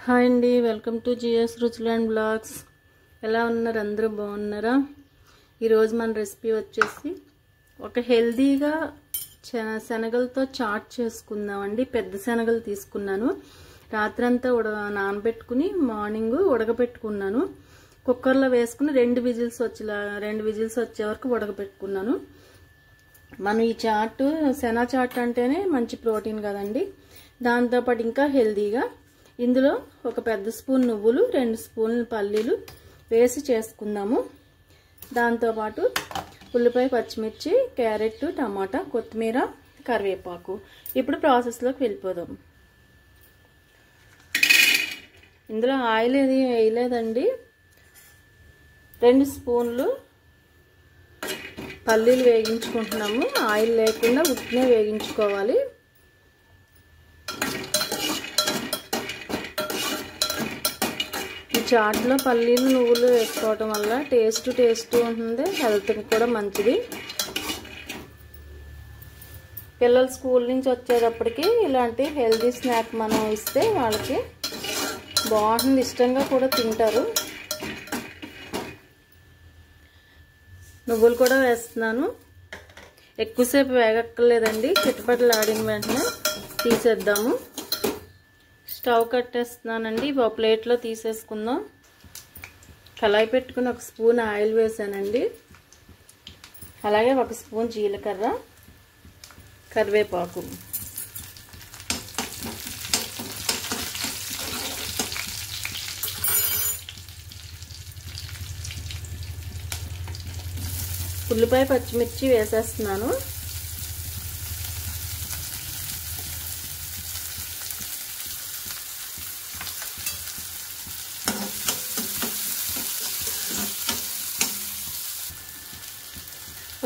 Hi అండి, welcome to GS రుచులు and blogs. ఎలా ఉన్నారు? అందరూ బాగున్నారా? ఈరోజు మన రెసిపీ వచ్చేసి ఒక హెల్దీగా శనగలతో చాట్ చేసుకుందామండి. పెద్ద శనగలు తీసుకున్నాను, రాత్రంతా నానబెట్టుకుని మార్నింగ్ ఉడకబెట్టుకున్నాను. కుక్కర్లో వేసుకుని రెండు విజిల్స్ వచ్చే వరకు ఉడకబెట్టుకున్నాను. మనం ఈ చాట్ శనగ చాట్ అంటేనే మంచి ప్రోటీన్ కదండి. దాంతోపాటు ఇంకా హెల్దీగా ఇందులో ఒక పెద్ద స్పూన్ నువ్వులు, 2 స్పూన్ల పల్లీలు వేసి చేసుకుందాము. దాంతోపాటు ఉల్లిపాయ, పచ్చిమిర్చి, క్యారెట్, టమాటా, కొత్తిమీర, కరివేపాకు. ఇప్పుడు ప్రాసెస్లోకి వెళ్ళిపోదాం. ఇందులో ఆయిల్ ఏది వేయలేదండి. 2 స్పూన్లు పల్లీలు వేగించుకుంటున్నాము. ఆయిల్ లేకుండా ఉట్టినే వేగించుకోవాలి. ఈ చాట్లో పల్లీలు, నువ్వులు వేసుకోవటం వల్ల టేస్ట్ ఉంటుంది, హెల్త్కి కూడా మంచిది. పిల్లలు స్కూల్ నుంచి వచ్చేటప్పటికి ఇలాంటి హెల్తీ స్నాక్ మనం ఇస్తే వాళ్ళకి బాగుంటుంది, ఇష్టంగా కూడా తింటారు. నువ్వులు కూడా వేస్తున్నాను. ఎక్కువసేపు వేగక్కర్లేదండి, చిటపటలాడిన వెంటనే తీసేద్దాము. స్టవ్ కట్టేస్తున్నానండి. ఒక ప్లేట్లో తీసేసుకుందాం. కళాయి పెట్టుకుని 1 స్పూన్ ఆయిల్ వేసానండి. అలాగే 1 స్పూన్ జీలకర్ర, కరివేపాకు, ఉల్లిపాయ, పచ్చిమిర్చి వేసేస్తున్నాను.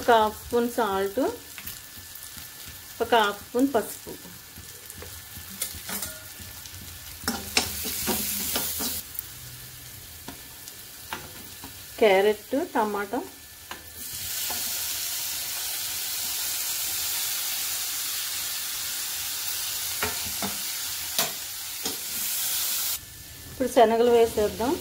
ఒక 1/2 స్పూన్ సాల్ట్, ఒక 1/2 స్పూన్ పసుపు, క్యారెట్, టమాటా, ఇప్పుడు శనగలు వేసేద్దాం.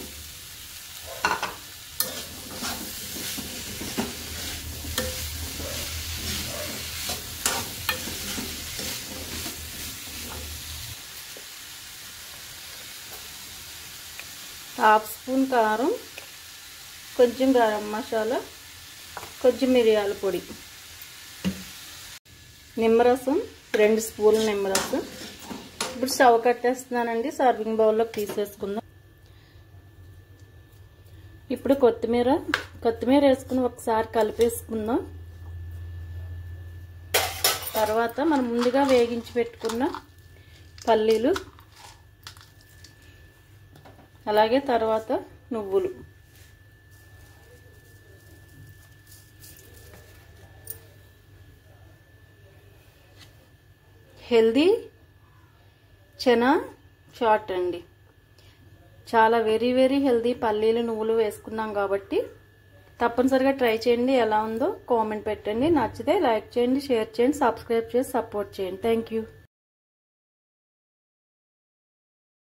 హాఫ్ స్పూన్ కారం, కొంచెం గరం మసాలా, కొంచెం మిరియాల పొడి, నిమ్మరసం, 2 స్పూన్ల నిమ్మరసం. ఇప్పుడు స్టవ్ కట్టేస్తున్నానండి. సర్వింగ్ బౌల్లోకి తీసేసుకుందాం. ఇప్పుడు కొత్తిమీర వేసుకుని ఒకసారి కలిపేసుకుందాం. తర్వాత మనం ముందుగా వేగించి పెట్టుకున్న పల్లీలు, అలాగే తర్వాత నువ్వులు. హెల్దీ చనా చాట్ అండి. చాలా వెరీ హెల్దీ. పల్లీలు, నువ్వులు వేసుకున్నాం కాబట్టి తప్పనిసరిగా ట్రై చేయండి. ఎలా ఉందో కామెంట్ పెట్టండి. నచ్చితే లైక్ చేయండి, షేర్ చేయండి, సబ్స్క్రైబ్ చేసి సపోర్ట్ చేయండి. Thank you.